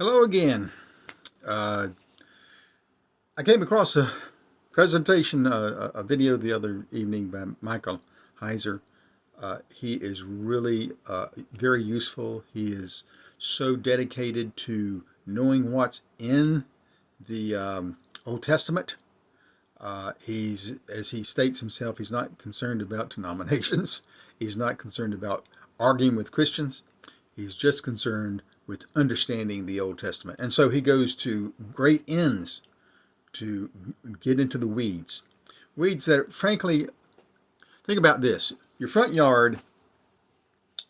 Hello again. Uh, I came across a presentation, a video the other evening by Michael Heiser. He is really very useful. He is so dedicated to knowing what's in the Old Testament. As he states himself, he's not concerned about denominations. He's not concerned about arguing with Christians. He's just concerned with understanding the Old Testament. And so he goes to great ends to get into the weeds. Weeds that, frankly, think about this. Your front yard,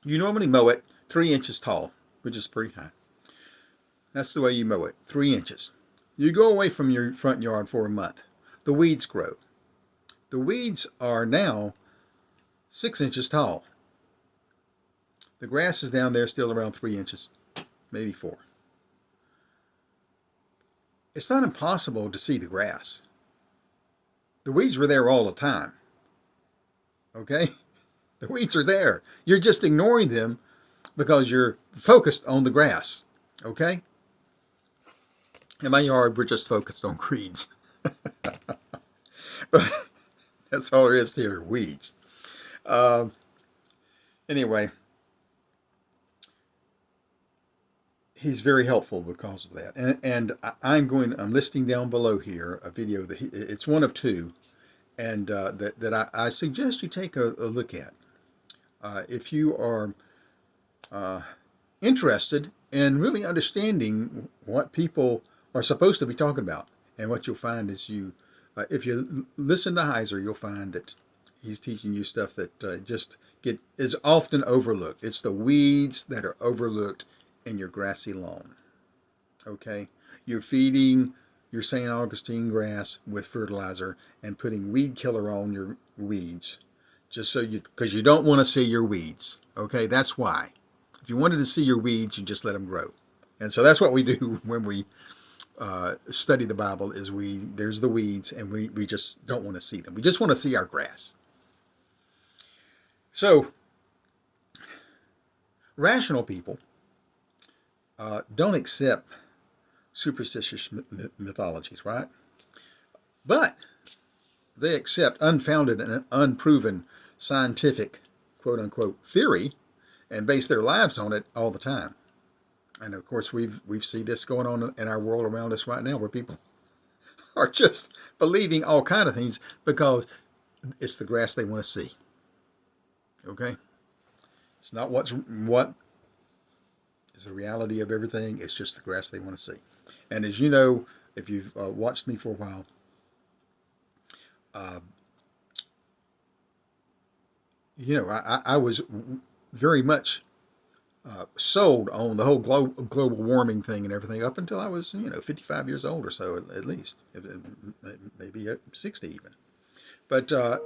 you normally mow it 3 inches tall, which is pretty high. That's the way you mow it, 3 inches. You go away from your front yard for a month. The weeds grow. The weeds are now 6 inches tall. The grass is down there still around 3 inches, maybe 4. It's not impossible to see the grass. The weeds were there all the time. Okay? The weeds are there. You're just ignoring them because you're focused on the grass. Okay? In my yard, we're just focused on weeds. But that's all there is to here, weeds. Anyway, he's very helpful because of that. And I'm listing down below here a video that it's one of two, and that I suggest you take a look at. If you are interested in really understanding what people are supposed to be talking about. And what you'll find is if you listen to Heiser, you'll find that he's teaching you stuff that is often overlooked. It's the weeds that are overlooked in your grassy lawn. Okay? You're feeding your St. Augustine grass with fertilizer and putting weed killer on your weeds because you don't want to see your weeds. Okay? That's why. If you wanted to see your weeds, you just let them grow. And so that's what we do when we study the Bible. There's the weeds, and we just don't want to see them. We just want to see our grass. So, rational people don't accept superstitious mythologies, right? But they accept unfounded and unproven scientific, quote-unquote, theory and base their lives on it all the time. And of course, we've seen this going on in our world around us right now, where people are just believing all kind of things because it's the grass they want to see. Okay? It's not what is the reality of everything. It's just the grass they want to see. And as you know, if you've watched me for a while, I was very much sold on the whole global warming thing and everything up until I was, 55 years old or so, at least, maybe 60 even. But I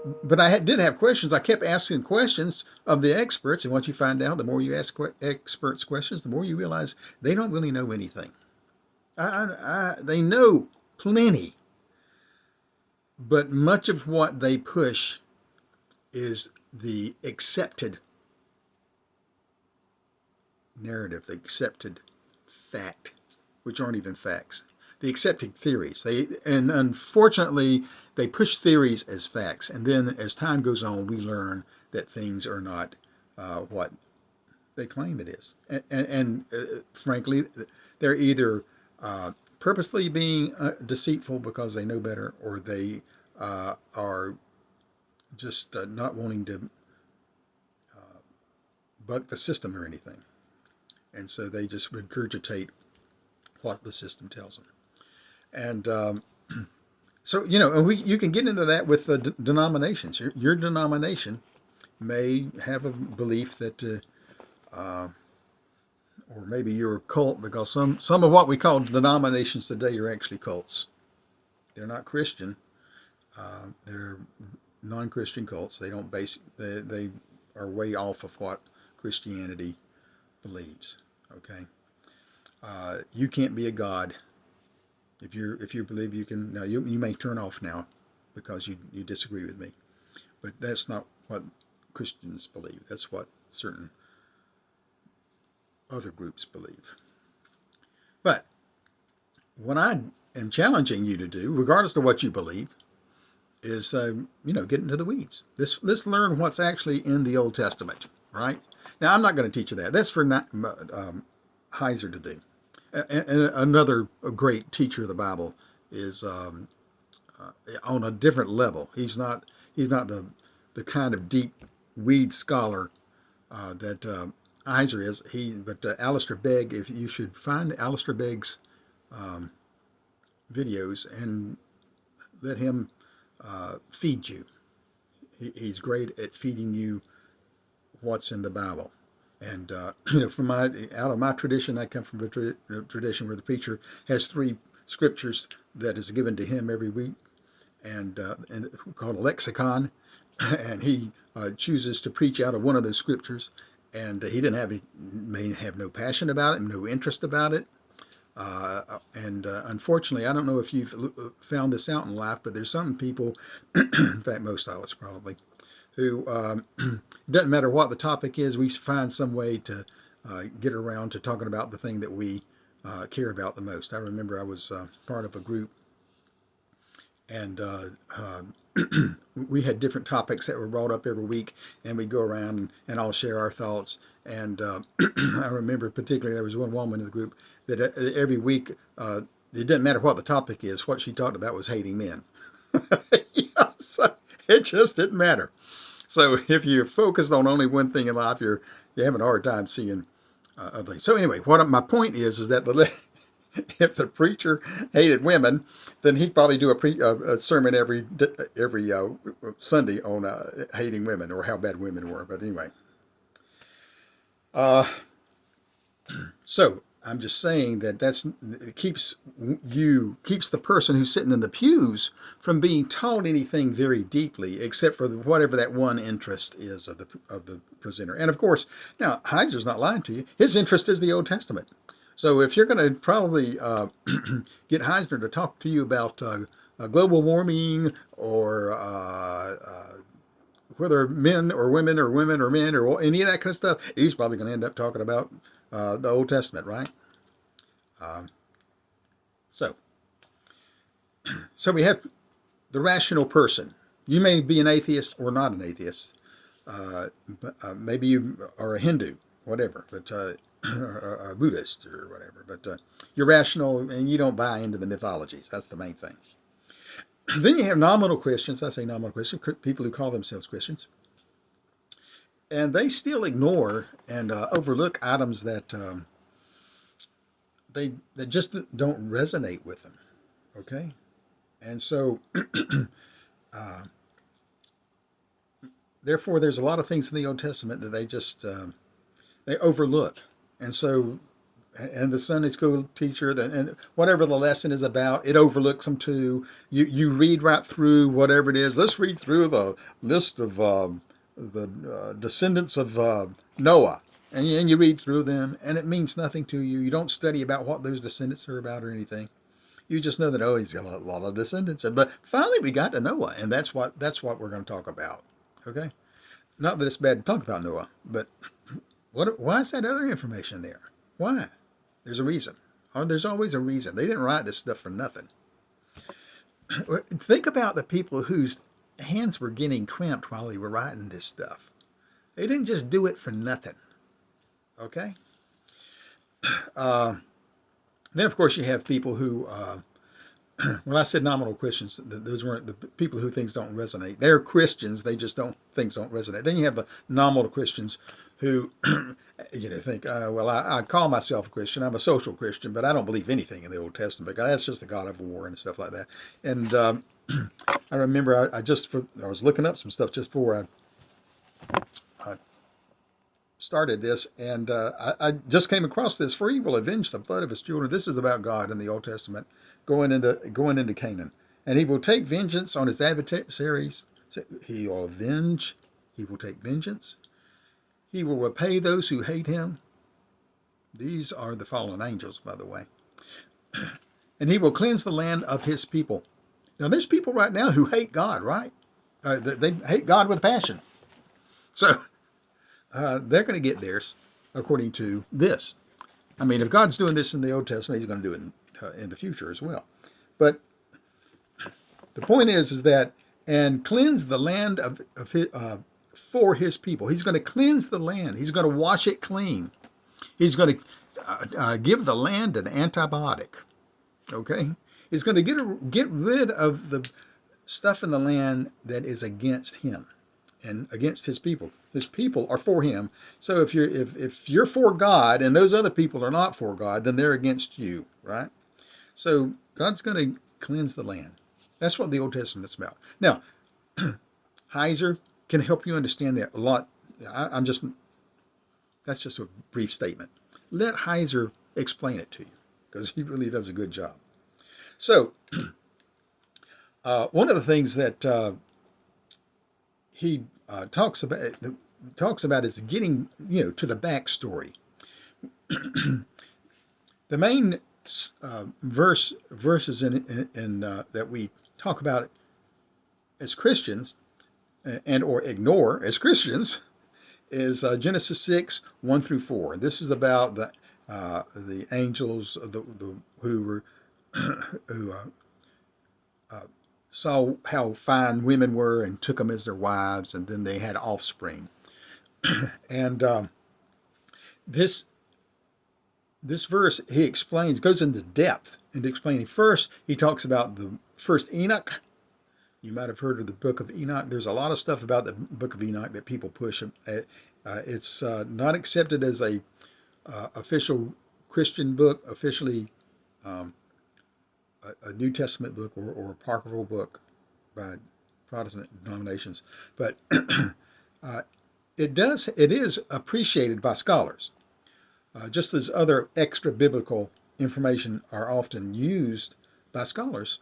did have questions. I kept asking questions of the experts, and what you find out, the more you ask experts questions, the more you realize they don't really know anything. They know plenty, but much of what they push is the accepted narrative, the accepted fact, which aren't even facts. The accepted theories. And unfortunately, they push theories as facts. And then as time goes on, we learn that things are not what they claim it is. And frankly, they're either purposely being deceitful because they know better, or they are just not wanting to buck the system or anything. And so they just regurgitate what the system tells them. And so, you can get into that with denominations. Your denomination may have a belief that, or maybe you're a cult, because some of what we call denominations today are actually cults. They're not Christian. They're non-Christian cults. They don't they are way off of what Christianity believes. Okay, you can't be a god if you believe you can. Now you may turn off now because you disagree with me, but that's not what Christians believe. That's what certain other groups believe. But what I am challenging you to do, regardless of what you believe, is get into the weeds. Let's learn what's actually in the Old Testament, right? Now, I'm not going to teach you that. That's for Heiser to do. And another great teacher of the Bible is on a different level. He's not the kind of deep weed scholar that Heiser is. But Alistair Begg, if you should find Alistair Begg's videos and let him feed you. He's great at feeding you what's in the Bible. And from out of my tradition, I come from a tradition where the preacher has 3 scriptures that is given to him every week, and called a lexicon, and he chooses to preach out of one of those scriptures. And he may have no passion about it, no interest about it. And unfortunately, I don't know if you've found this out in life, but there's some people, in fact, most of us probably, who doesn't matter what the topic is, we find some way to get around to talking about the thing that we care about the most. I remember I was part of a group, and we had different topics that were brought up every week, and we'd go around and all share our thoughts. And I remember particularly there was one woman in the group that every week, it didn't matter what the topic is, what she talked about was hating men. So it just didn't matter. So if you're focused on only one thing in life, you're having a hard time seeing other things. So anyway, my point is that if the preacher hated women, then he'd probably do a sermon every Sunday on hating women or how bad women were. But anyway, so I'm just saying that it keeps the person who's sitting in the pews from being taught anything very deeply, except for whatever that one interest is of the presenter. And of course, now Heiser's not lying to you. His interest is the Old Testament. So if you're going to probably get Heiser to talk to you about global warming or whether men or women or women or men or any of that kind of stuff, he's probably going to end up talking about the Old Testament, right? So we have the rational person. You may be an atheist or not an atheist. Maybe you are a Hindu, whatever, but or a Buddhist or whatever. But you're rational and you don't buy into the mythologies. That's the main thing. Then you have nominal Christians. I say nominal Christians, people who call themselves Christians. And they still ignore and overlook items that that just don't resonate with them. Okay? And so, therefore, there's a lot of things in the Old Testament that they just they overlook. And so, and the Sunday school teacher, and whatever the lesson is about, it overlooks them too. You read right through whatever it is. Let's read through the list of the descendants of Noah. And you read through them, and it means nothing to you. You don't study about what those descendants are about or anything. You just know that, oh, he's got a lot of descendants. But finally we got to Noah, and that's what we're going to talk about. Okay? Not that it's bad to talk about Noah, but why is that other information there? Why? There's a reason. There's always a reason. They didn't write this stuff for nothing. Think about the people whose hands were getting cramped while they were writing this stuff. They didn't just do it for nothing. Okay? Then, of course, you have people who, when I said nominal Christians, those weren't the people who things don't resonate. They're Christians, they just things don't resonate. Then you have the nominal Christians who, think, well, I call myself a Christian, I'm a social Christian, but I don't believe anything in the Old Testament. That's just the God of war and stuff like that. And I remember I was looking up some stuff just before I started this, and I just came across this. For he will avenge the blood of his children. This is about God in the Old Testament going into Canaan, and he will take vengeance on his adversaries. He will avenge. He will take vengeance. He will repay those who hate him. These are the fallen angels, by the way. And he will cleanse the land of his people. Now, there's people right now who hate God, right? They hate God with passion. So they're going to get theirs according to this. I mean, if God's doing this in the Old Testament, he's going to do it in the future as well. But the point is that, and cleanse the land for his people. He's going to cleanse the land. He's going to wash it clean. He's going to give the land an antibiotic. Okay? He's going to get rid of the stuff in the land that is against him and against his people. His people are for him. So if you're for God and those other people are not for God, then they're against you, right? So God's going to cleanse the land. That's what the Old Testament is about. Now, Heiser can help you understand that a lot. That's just a brief statement. Let Heiser explain it to you, because he really does a good job. So, one of the things that he talks about is getting to the backstory. The main verses in that we talk about as Christians and or ignore as Christians is Genesis 6, 1 through 4. This is about the angels who saw how fine women were and took them as their wives, and then they had offspring. And this verse, he goes into depth into explaining. First, he talks about the first Enoch. You might have heard of the book of Enoch. There's a lot of stuff about the book of Enoch that people push. It's not accepted as a official Christian book, officially a New Testament book or apocryphal book by Protestant denominations. But it is appreciated by scholars, just as other extra biblical information are often used by scholars.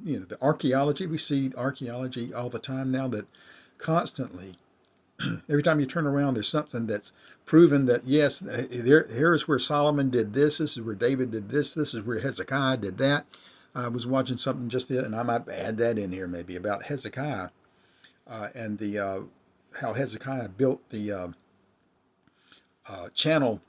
The archaeology, we see archaeology all the time now that constantly, every time you turn around, there's something that's proven that, yes, here's where Solomon did this is where David did this is where Hezekiah did that. I was watching something just the other, and I might add that in here maybe, about Hezekiah and the how Hezekiah built the channel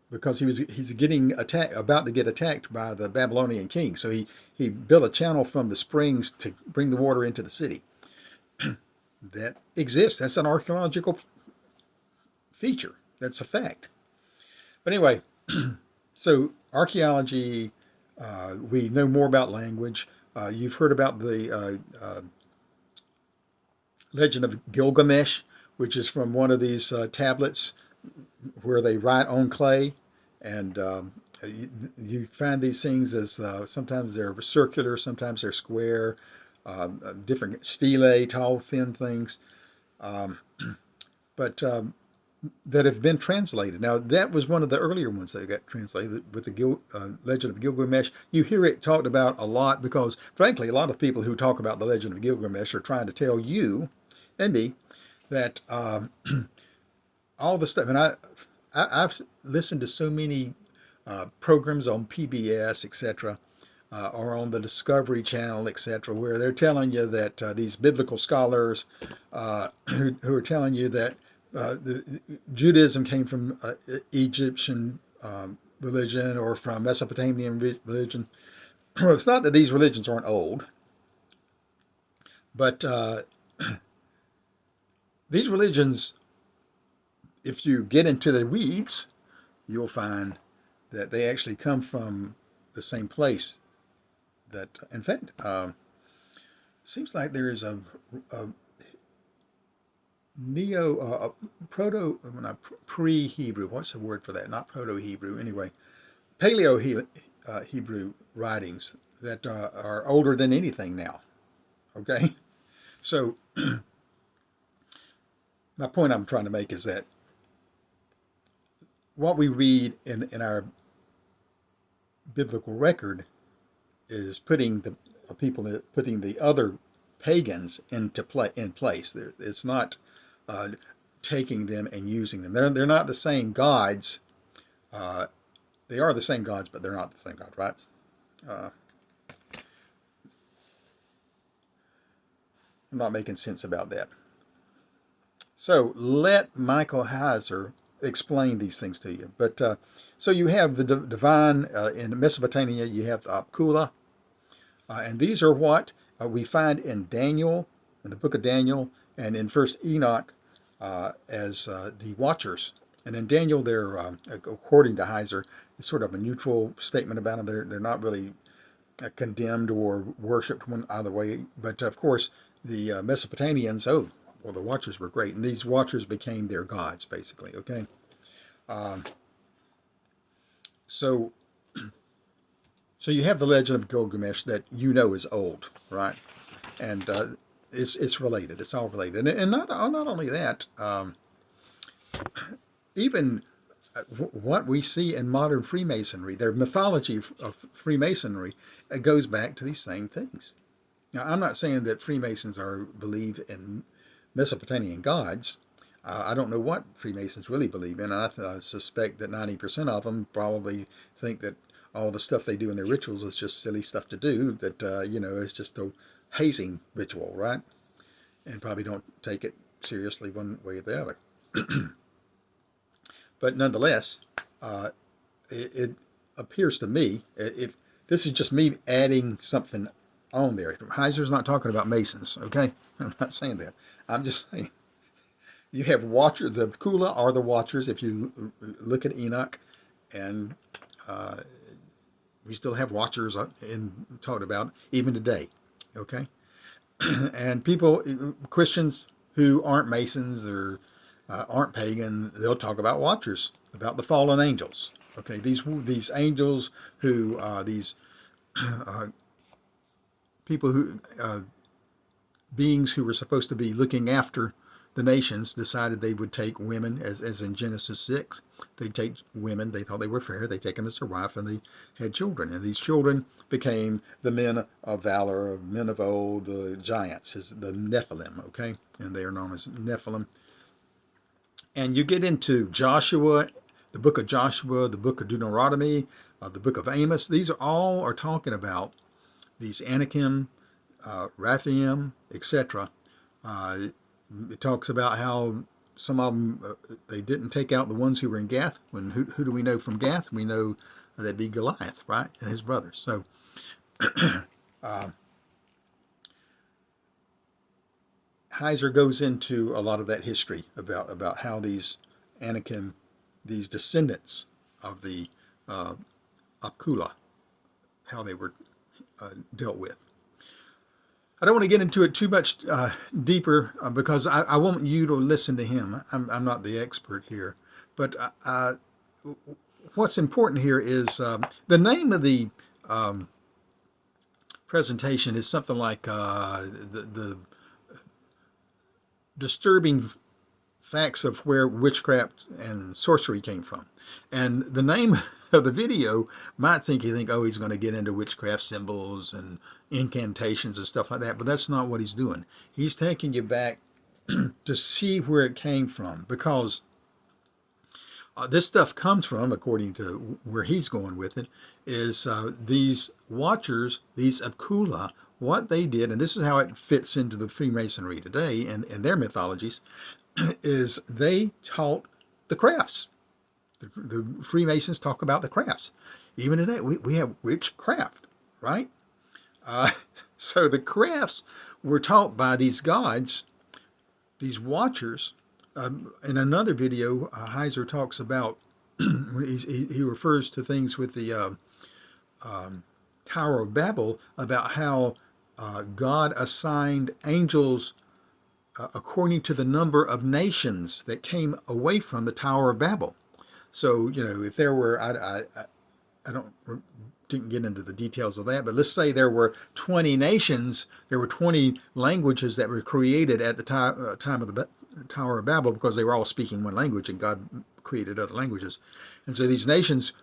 because he's about to get attacked by the Babylonian king. So he built a channel from the springs to bring the water into the city. That exists. That's an archaeological feature. That's a fact. But anyway, so archaeology, we know more about language. You've heard about the legend of Gilgamesh, which is from one of these tablets where they write on clay. And you find these things as sometimes they're circular, sometimes they're square, different stelae, tall, thin things, but that have been translated. Now, that was one of the earlier ones that got translated with the Legend of Gilgamesh. You hear it talked about a lot because, frankly, a lot of people who talk about the Legend of Gilgamesh are trying to tell you and me that all the stuff, and I've listened to so many programs on PBS, etc., or on the Discovery Channel, etc., where they're telling you that these biblical scholars who are telling you that Judaism came from Egyptian religion or from Mesopotamian religion. Well, it's not that these religions aren't old, but these religions, if you get into the weeds, you'll find that they actually come from the same place. That, in fact, seems like there is a pre-Hebrew, what's the word for that? Not Proto-Hebrew, anyway, Paleo-Hebrew writings that are older than anything now, okay? So, my point I'm trying to make is that what we read in our biblical record is putting the other pagans in place. It's not taking them and using them. They're not the same gods. They are the same gods, but they're not the same God, right? I'm not making sense about that. So let Michael Heiser explain these things to you. But so you have the divine in Mesopotamia. You have the Apkula, and these are what we find in Daniel, in the book of Daniel, and in First Enoch as the Watchers. And in Daniel, they're according to Heiser, it's sort of a neutral statement about them. They're not really condemned or worshipped one either way. But of course, the Mesopotamians, oh, well, the Watchers were great, and these Watchers became their gods, basically. Okay, so so you have the legend of Gilgamesh that you know is old, right? And it's related. It's all related, and not only that, even what we see in modern Freemasonry, their mythology of Freemasonry, goes back to these same things. Now, I'm not saying that Freemasons believe in Mesopotamian gods. I don't know what Freemasons really believe in. I suspect that 90% of them probably think that all the stuff they do in their rituals is just silly stuff to do, that, is just a hazing ritual, right? And probably don't take it seriously one way or the other. But nonetheless, it appears to me, if this is just me adding something on there. Heiser's not talking about Masons, okay? I'm not saying that. I'm just saying you have the Kula are the Watchers. If you look at Enoch, and we still have Watchers talked about even today, okay? And Christians who aren't Masons or aren't pagan, they'll talk about Watchers, about the fallen angels. Okay, these angels who these people who beings who were supposed to be looking after the nations decided they would take women, as in Genesis 6. They'd take women, they thought they were fair, they take them as their wife, and they had children. And these children became the men of valor, men of old, the giants, the Nephilim, okay? And they are known as Nephilim. And you get into Joshua, the book of Joshua, the book of Deuteronomy, the book of Amos. These are talking about these Anakim, Raphaim, etc. It talks about how some of them, they didn't take out the ones who were in Gath. Who do we know from Gath? We know that'd be Goliath, right? And his brothers. So Heiser goes into a lot of that history about how these Anakim, these descendants of the Apkula, how they were dealt with. I don't want to get into it too much deeper because I want you to listen to him. I'm not the expert here. But what's important here is the name of the presentation is something like the disturbing facts of where witchcraft and sorcery came from. And the name of the video might think oh, he's going to get into witchcraft symbols and incantations and stuff like that, but that's not what he's doing. He's taking you back to see where it came from, because this stuff comes from, according to where he's going with it, is these Watchers, these Apkula, what they did, and this is how it fits into the Freemasonry today and their mythologies, is they taught the crafts. The Freemasons talk about the crafts. Even today, we have witchcraft, right? So the crafts were taught by these gods, these Watchers. In another video, Heiser talks about, he refers to things with the Tower of Babel, about how God assigned angels according to the number of nations that came away from the Tower of Babel. So, if there were, I didn't get into the details of that, but let's say there were 20 nations, there were 20 languages that were created at the time of the Tower of Babel, because they were all speaking one language, and God created other languages. And so these nations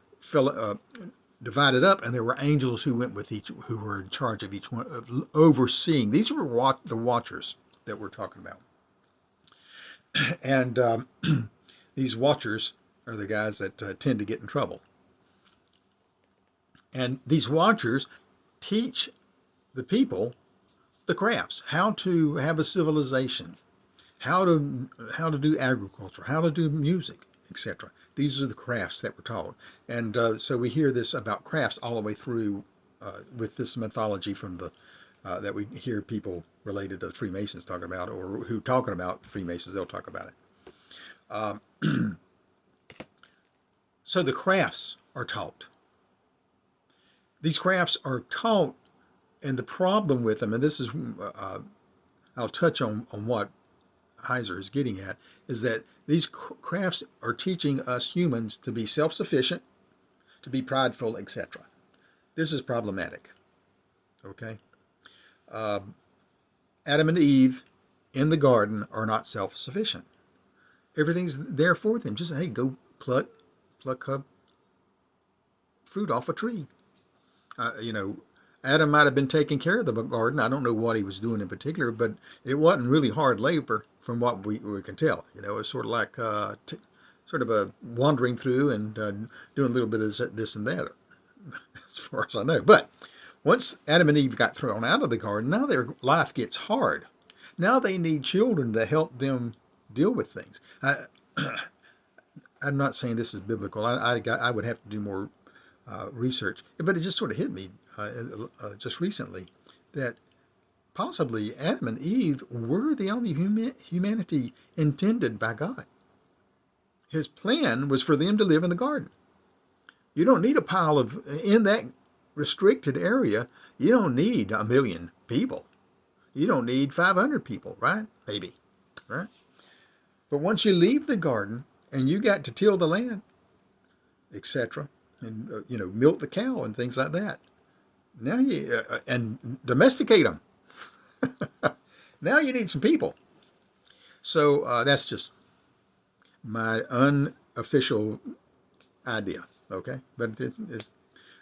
divided up, and there were angels who went with who were in charge of each one, of overseeing. These were the Watchers that we're talking about. And these Watchers are the guys that tend to get in trouble. And these Watchers teach the people the crafts, how to have a civilization, how to do agriculture, how to do music, etc. These are the crafts that were taught. And so we hear this about crafts all the way through with this mythology from the that we hear people related to Freemasons talking about, or who talking about Freemasons, they'll talk about it. So the crafts are taught. These crafts are taught, and the problem with them, and this is, I'll touch on what Heiser is getting at, is that these crafts are teaching us humans to be self-sufficient, to be prideful, etc. This is problematic. Okay? Adam and Eve in the garden are not self-sufficient. Everything's there for them. Just, hey, go pluck fruit off a tree. Adam might have been taking care of the garden. I don't know what he was doing in particular, but it wasn't really hard labor from what we can tell. It's sort of like sort of a wandering through and doing a little bit of this and that, as far as I know. But once Adam and Eve got thrown out of the garden, now their life gets hard. Now they need children to help them deal with things. I'm not saying this is biblical. I would have to do more research, but it just sort of hit me just recently that possibly Adam and Eve were the only humanity intended by God. His plan was for them to live in the garden. You don't need a pile of, in that restricted area, you don't need 1 million people. You don't need 500 people, right? Maybe, right? But once you leave the garden and you got to till the land, etc., and milk the cow and things like that, now you and domesticate them. Now you need some people. So that's just my unofficial idea, okay? But it's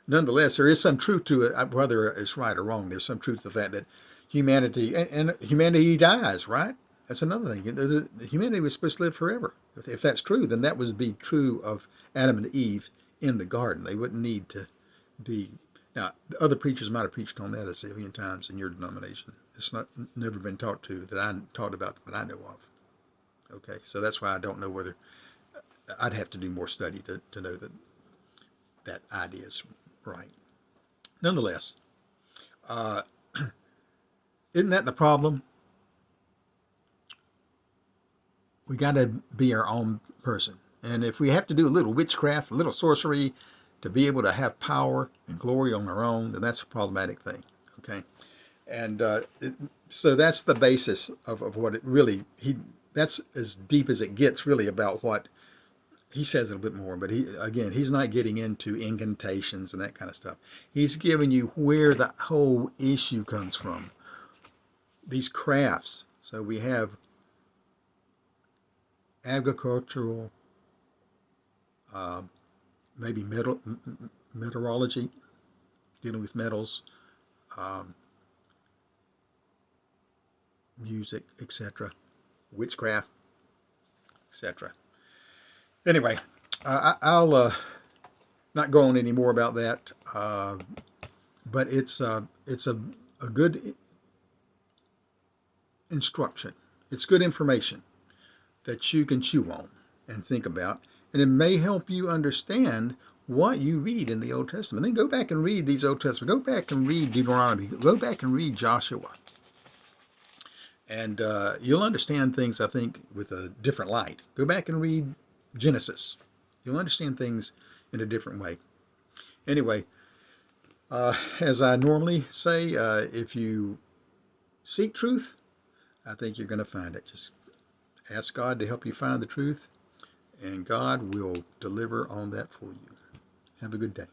nonetheless, there is some truth to it, whether it's right or wrong. There's some truth to the fact that humanity, and humanity dies, right? That's another thing. Humanity was supposed to live forever. If that's true, then that would be true of Adam and Eve in the garden. They wouldn't need to be. Now, the other preachers might have preached on that a zillion times in your denomination. It's never been taught to that I taught about that I know of. Okay, so that's why I don't know whether I'd have to do more study to know that idea is right. Nonetheless, isn't that the problem? We got to be our own person. And if we have to do a little witchcraft, a little sorcery to be able to have power and glory on our own, then that's a problematic thing. Okay? And so that's the basis of what it really, that's as deep as it gets really about what he says a little bit more. But he's not getting into incantations and that kind of stuff. He's giving you where the whole issue comes from. These crafts. So we have agricultural, maybe metallurgy, dealing with metals, music, etc., witchcraft, etc. Anyway, I'll not go on any more about that, but it's a good instruction. It's good information that you can chew on and think about, and it may help you understand what you read in the Old Testament. Then go back and read these Old Testament. Go back and read Deuteronomy. Go back and read Joshua. And you'll understand things, I think, with a different light. Go back and read Genesis. You'll understand things in a different way. Anyway, as I normally say, if you seek truth, I think you're going to find it. Just ask God to help you find the truth, and God will deliver on that for you. Have a good day.